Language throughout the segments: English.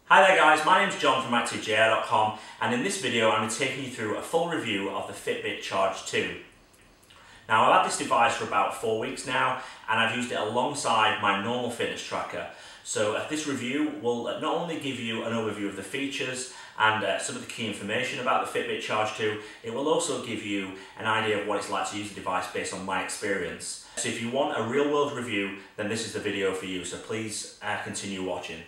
Hi there guys, my name's John from ActiveJR.com, and in this video I'm taking you through a full review of the Fitbit Charge 2. Now I've had this device for about 4 weeks now, and I've used it alongside my normal fitness tracker. So this review will not only give you an overview of the features and some of the key information about the Fitbit Charge 2, it will also give you an idea of what it's like to use the device based on my experience. So if you want a real world review, then this is the video for you, so please continue watching.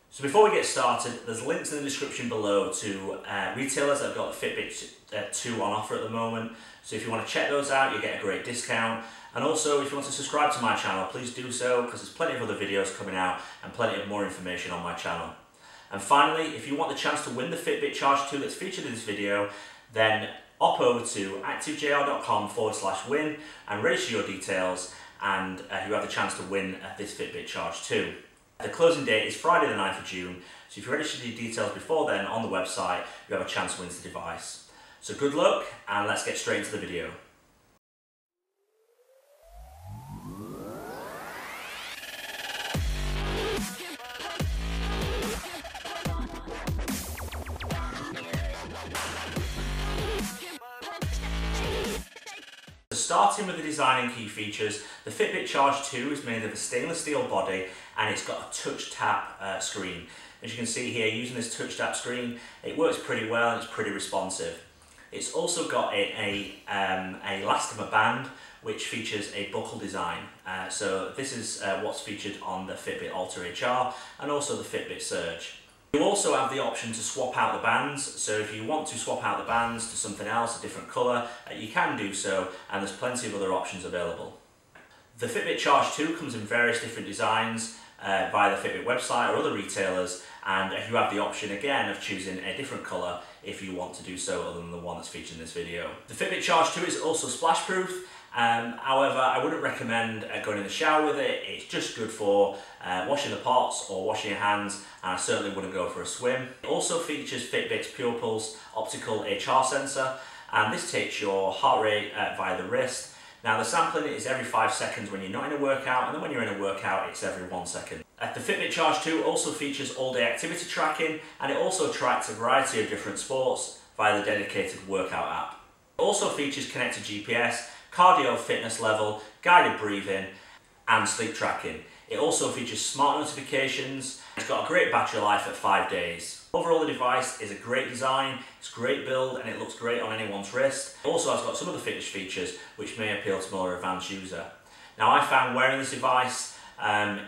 So before we get started, there's links in the description below to retailers that have got the Fitbit 2 on offer at the moment. So if you want to check those out, you get a great discount. And also, if you want to subscribe to my channel, please do so, because there's plenty of other videos coming out and plenty of more information on my channel. And finally, if you want the chance to win the Fitbit Charge 2 that's featured in this video, then hop over to activejr.com/win and register your details, and you have the chance to win this Fitbit Charge 2. The closing date is Friday the 9th of June, so if you register your details before then on the website, you have a chance to win the device. So good luck, and let's get straight into the video. Starting with the design and key features, the Fitbit Charge 2 is made of a stainless steel body and it's got a touch tap screen. As you can see here, using this touch tap screen, it works pretty well and it's pretty responsive. It's also got a elastomer band which features a buckle design. So this is what's featured on the Fitbit Alta HR and also the Fitbit Surge. You also have the option to swap out the bands, so if you want to swap out the bands to something else, a different colour, you can do so, and there's plenty of other options available. The Fitbit Charge 2 comes in various different designs via the Fitbit website or other retailers, and you have the option again of choosing a different colour if you want to do so other than the one that's featured in this video. The Fitbit Charge 2 is also splash proof. However, I wouldn't recommend going in the shower with it. It's just good for washing the pots or washing your hands, and I certainly wouldn't go for a swim. It also features Fitbit's Pure Pulse optical HR sensor, and this takes your heart rate via the wrist. Now the sampling is every 5 seconds when you're not in a workout, and then when you're in a workout it's every 1 second. The Fitbit Charge 2 also features all-day activity tracking, and it also tracks a variety of different sports via the dedicated workout app. It also features connected GPS, cardio fitness level, guided breathing and sleep tracking. It also features smart notifications. It's got a great battery life at 5 days. Overall, the device is a great design, it's a great build, and it looks great on anyone's wrist. It also has got some of the fitness features which may appeal to a more advanced user. Now I found wearing this device,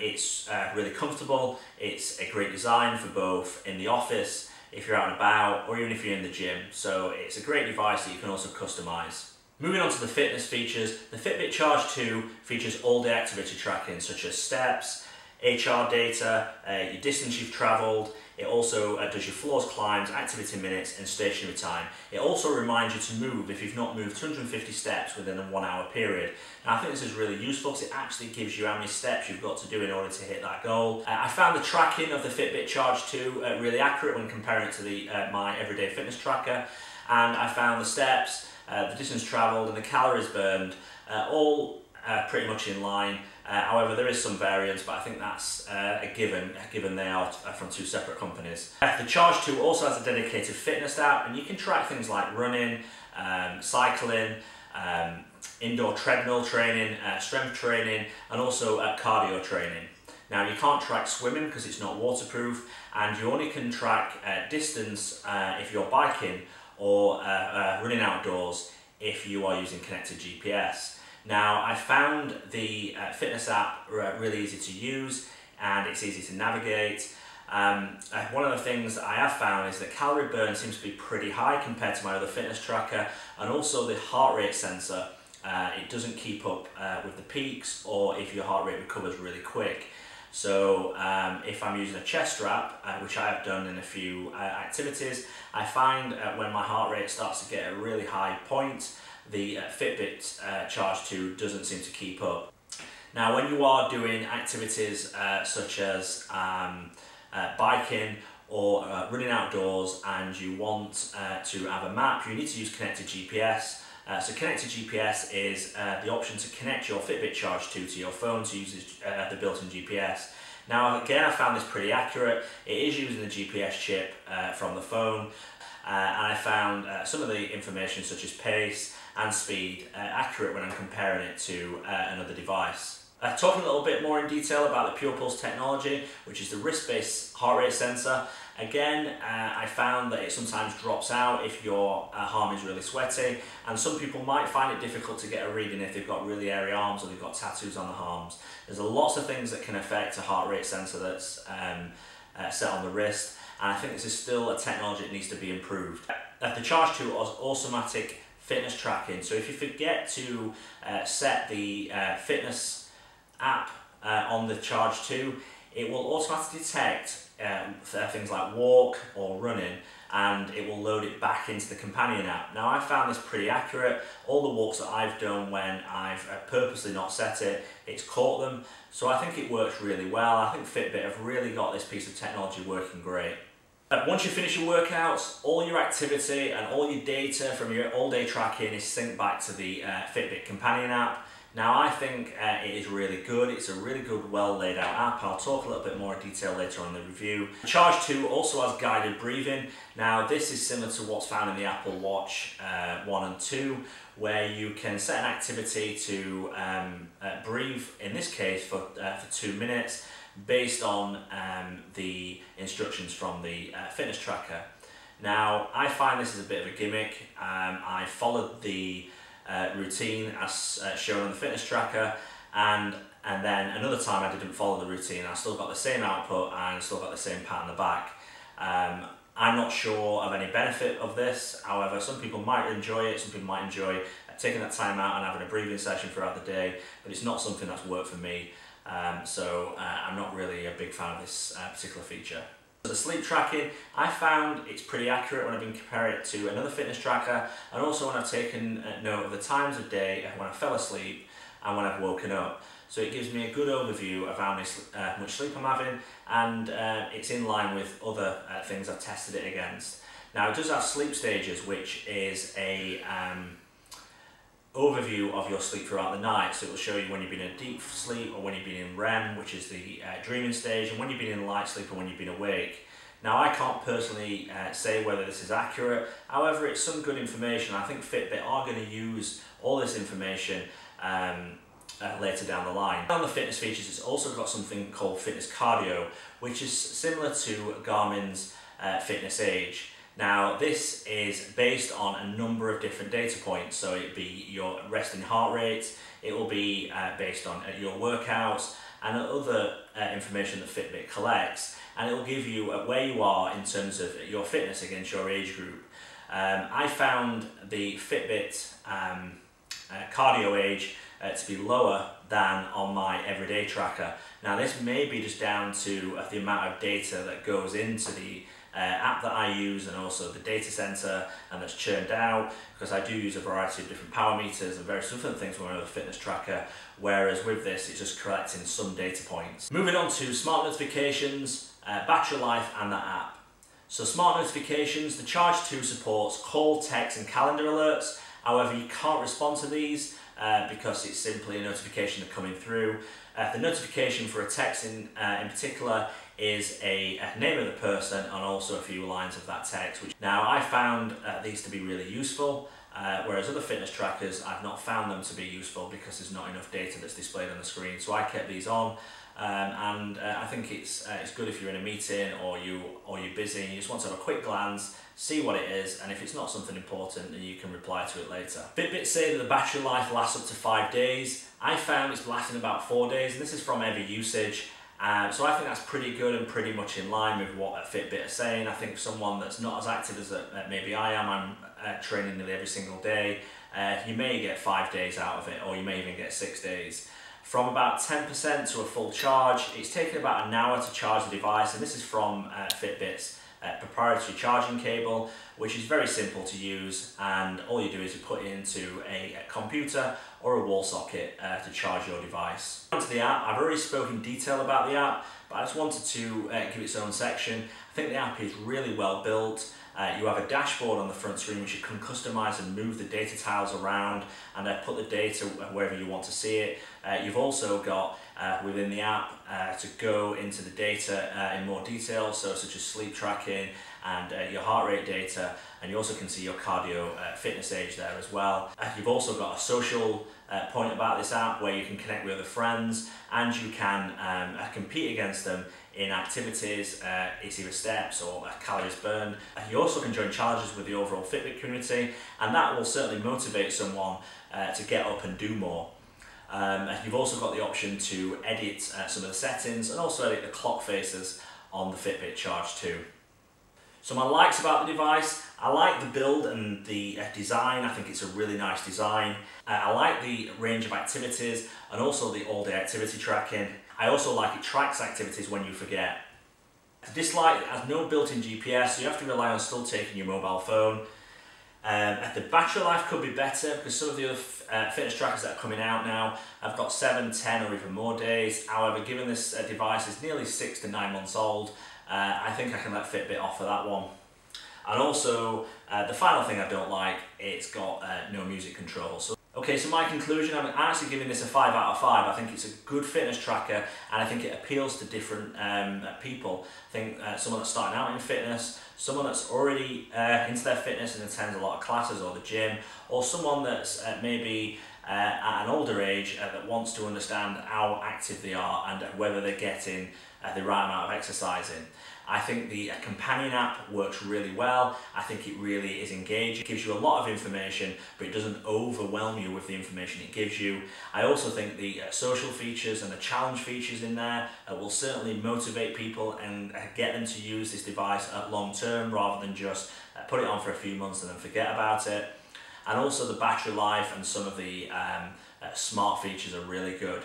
it's really comfortable, it's a great design for both in the office, if you're out and about, or even if you're in the gym. So it's a great device that you can also customise. Moving on to the fitness features, the Fitbit Charge 2 features all-day activity tracking such as steps, HR data, your distance you've travelled. It also does your floors, climbs, activity minutes and stationary time. It also reminds you to move if you've not moved 250 steps within a 1 hour period. Now I think this is really useful because it actually gives you how many steps you've got to do in order to hit that goal. I found the tracking of the Fitbit Charge 2 really accurate when comparing it to my everyday fitness tracker, and I found the steps, the distance travelled and the calories burned all pretty much in line. However, there is some variance, but I think that's a given they are from two separate companies. The Charge 2 also has a dedicated fitness app, and you can track things like running, cycling, indoor treadmill training, strength training and also cardio training. Now you can't track swimming because it's not waterproof, and you only can track distance if you're biking or running outdoors if you are using connected GPS. Now I found the fitness app really easy to use and it's easy to navigate. One of the things that I have found is that calorie burn seems to be pretty high compared to my other fitness tracker, and also the heart rate sensor, it doesn't keep up with the peaks or if your heart rate recovers really quick. So if I'm using a chest strap, which I have done in a few activities, I find when my heart rate starts to get a really high point, the Fitbit Charge 2 doesn't seem to keep up. Now when you are doing activities such as biking or running outdoors and you want to have a map, you need to use connected GPS. So connected GPS is the option to connect your Fitbit Charge 2 to your phone to use the built-in GPS. Now again, I found this pretty accurate. It is using the GPS chip from the phone, and I found some of the information such as pace and speed accurate when I'm comparing it to another device. Talking a little bit more in detail about the Pure Pulse technology, which is the wrist-based heart rate sensor. Again, I found that it sometimes drops out if your arm is really sweaty, and some people might find it difficult to get a reading if they've got really airy arms or they've got tattoos on the arms. There's lots of things that can affect a heart rate sensor that's set on the wrist, and I think this is still a technology that needs to be improved. The Charge 2 has automatic fitness tracking, so if you forget to set the fitness app on the Charge 2, it will automatically detect things like walk or running, and it will load it back into the companion app. Now I found this pretty accurate. All the walks that I've done when I've purposely not set it, it's caught them, so I think it works really well. I think Fitbit have really got this piece of technology working great. Once you finish your workouts, all your activity and all your data from your all-day tracking is synced back to the Fitbit companion app. Now I think it is really good. It's a really good, well laid out app. I'll talk a little bit more in detail later on in the review. Charge 2 also has guided breathing. Now this is similar to what's found in the Apple Watch 1 and 2, where you can set an activity to breathe, in this case for 2 minutes, based on the instructions from the fitness tracker. Now I find this is a bit of a gimmick. I followed the routine as shown on the fitness tracker, and then another time I didn't follow the routine. I still got the same output and still got the same pat on the back. I'm not sure of any benefit of this. However, some people might enjoy it. Some people might enjoy taking that time out and having a breathing session throughout the day, but it's not something that's worked for me. So I'm not really a big fan of this particular feature. The sleep tracking, I found it's pretty accurate when I've been comparing it to another fitness tracker, and also when I've taken note of the times of day when I fell asleep and when I've woken up. So it gives me a good overview of how much sleep I'm having, and it's in line with other things I've tested it against. Now it does have sleep stages, which is a overview of your sleep throughout the night. So it will show you when you've been in deep sleep or when you've been in REM, which is the dreaming stage, and when you've been in light sleep or when you've been awake. Now I can't personally say whether this is accurate, however it's some good information. I think Fitbit are going to use all this information later down the line. On the fitness features, it's also got something called Fitness Cardio, which is similar to Garmin's Fitness Age. Now this is based on a number of different data points, so it'd be your resting heart rate, it will be based on your workouts and other information that Fitbit collects, and it will give you where you are in terms of your fitness against your age group. I found the Fitbit cardio age to be lower than on my everyday tracker. Now this may be just down to the amount of data that goes into the app that I use, and also the data center, and that's churned out, because I do use a variety of different power meters and various different things from another fitness tracker, whereas with this it's just collecting some data points. Moving on to smart notifications, battery life and the app. So smart notifications, the Charge 2 supports call, text and calendar alerts. However, you can't respond to these because it's simply a notification that's coming through. The notification for a text in particular is a name of the person and also a few lines of that text. Now I found these to be really useful, whereas other fitness trackers I've not found them to be useful because there's not enough data that's displayed on the screen. So I kept these on, and I think it's good if you're in a meeting or you're busy and you just want to have a quick glance, see what it is, and if it's not something important then you can reply to it later. Fitbit say that the battery life lasts up to 5 days. I found it's lasting about 4 days, and this is from every usage. So I think that's pretty good and pretty much in line with what Fitbit are saying. I think someone that's not as active as maybe I am, I'm training nearly every single day, you may get 5 days out of it, or you may even get 6 days. From about 10% to a full charge, it's taken about an hour to charge the device, and this is from Fitbit's proprietary charging cable, which is very simple to use, and all you do is you put it into a computer or a wall socket to charge your device. Onto the app, I've already spoken in detail about the app, but I just wanted to give its own section. I think the app is really well built. You have a dashboard on the front screen which you can customise and move the data tiles around and put the data wherever you want to see it. You've also got within the app to go into the data in more detail, so such as sleep tracking and your heart rate data, and you also can see your cardio fitness age there as well. You've also got a social point about this app where you can connect with other friends and you can compete against them in activities. It's either steps or calories burned. You also can join challenges with the overall Fitbit community, and that will certainly motivate someone to get up and do more. You've also got the option to edit some of the settings and also edit the clock faces on the Fitbit Charge 2. So my likes about the device: I like the build and the design. I think it's a really nice design. I like the range of activities and also the all-day activity tracking. I also like it tracks activities when you forget. The dislike: it has no built-in GPS, so you have to rely on still taking your mobile phone. The battery life could be better because some of the other fitness trackers that are coming out now have got 7, 10 or even more days. However, given this device is nearly 6 to 9 months old, I think I can let Fitbit offer that one. And also, the final thing I don't like, it's got no music control. So my conclusion: I'm actually giving this a 5 out of 5. I think it's a good fitness tracker and I think it appeals to different people. I think someone that's starting out in fitness, someone that's already into their fitness and attends a lot of classes or the gym, or someone that's maybe at an older age that wants to understand how active they are and whether they're getting the right amount of exercise in. I think the companion app works really well. I think it really is engaging. It gives you a lot of information, but it doesn't overwhelm you with the information it gives you. I also think the social features and the challenge features in there will certainly motivate people and get them to use this device long term rather than just put it on for a few months and then forget about it. And also the battery life and some of the smart features are really good.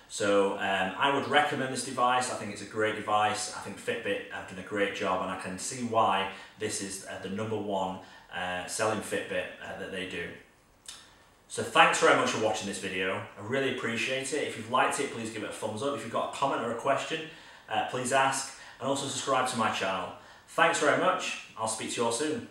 So I would recommend this device. I think it's a great device. I think Fitbit have done a great job, and I can see why this is the #1 selling Fitbit that they do. So thanks very much for watching this video. I really appreciate it. If you've liked it, please give it a thumbs up. If you've got a comment or a question, please ask, and also subscribe to my channel. Thanks very much. I'll speak to you all soon.